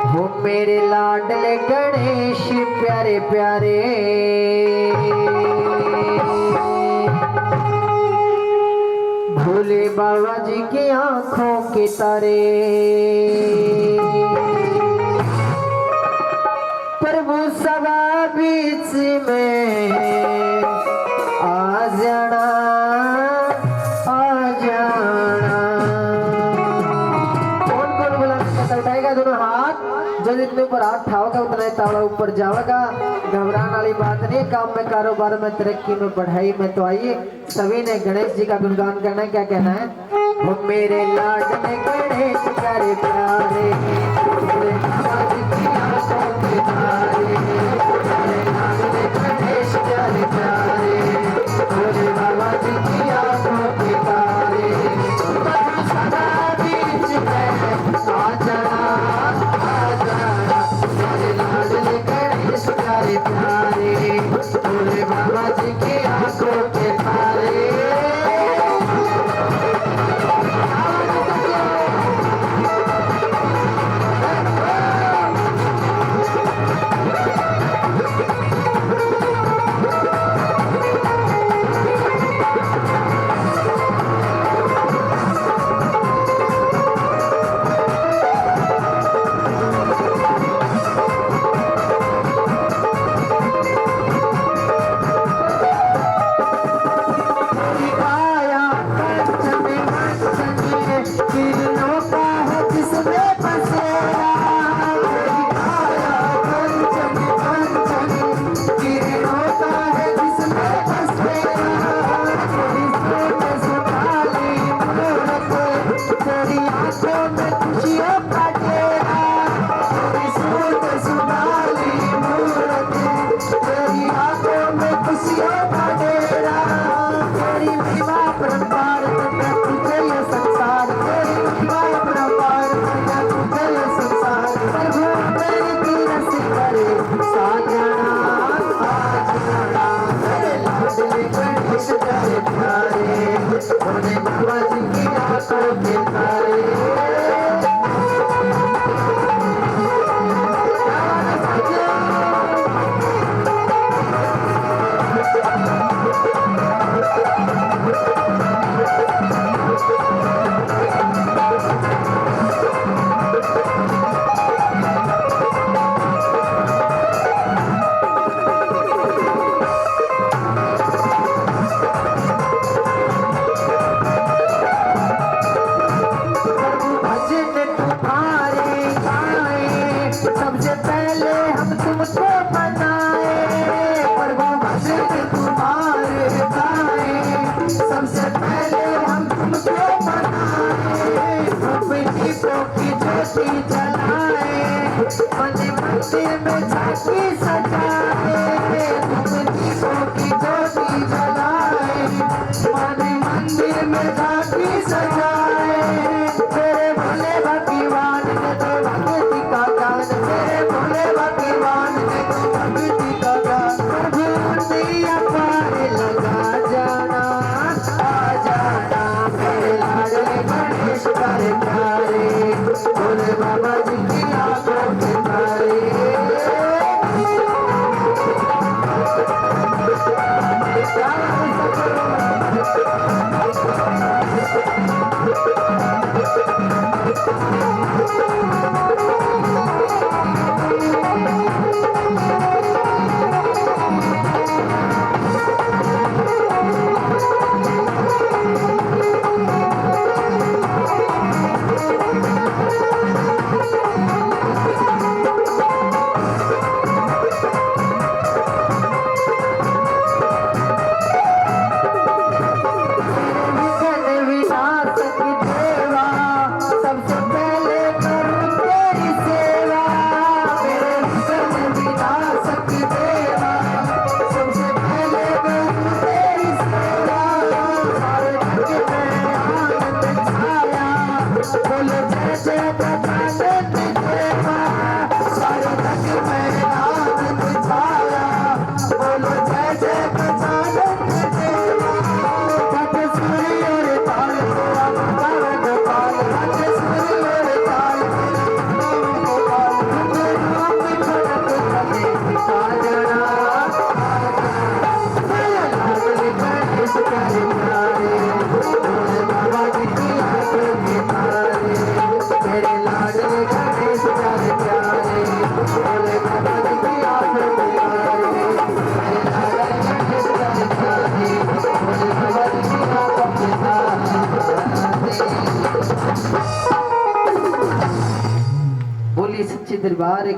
हो मेरे लाडले गणेश प्यारे प्यारे, भोले बाबा जी की आंखों के तारे, प्रभु सभा बीच में आ जाना आ जाना। कौन कौन बोला उठाएगा दोनों हाथ, जो जितने ऊपर हाथ उठाओगा उतना ही तावड़ा ऊपर जाएगा। घबराने वाली बात नहीं, काम में कारोबार में तरक्की में पढ़ाई में। तो आइए सभी ने गणेश जी का गुणगान करना है। क्या कहना है? वो मेरे लाडले गणेश प्यारे प्यारे, भोले बाबा जी की आंखों के तारे, मेरे लाडले गणेश प्यारे प्यारे, भोले बाबा जी की आंखों के तारे, प्रभु सदा बीच में आ जाना आ जाना। मेरे लाडले गणेश प्यारे प्यारे, भोले बाबा जी की आंखों के तारे। मंदिर में झांकी सजाए, तुम दीपों की ज्योति जलाए, मंदिर में झांकी सजाए। तेरे भोले भगवान ने तो भक्ति का गान, तेरे भोले भगवान ने तो भक्ति का गान। प्रभु नैया पार लगा जाना आ जाना, मेरे लाडले गणेश प्यारे प्यारे, भोले बाबा जी की आंखों के तारे। दरबार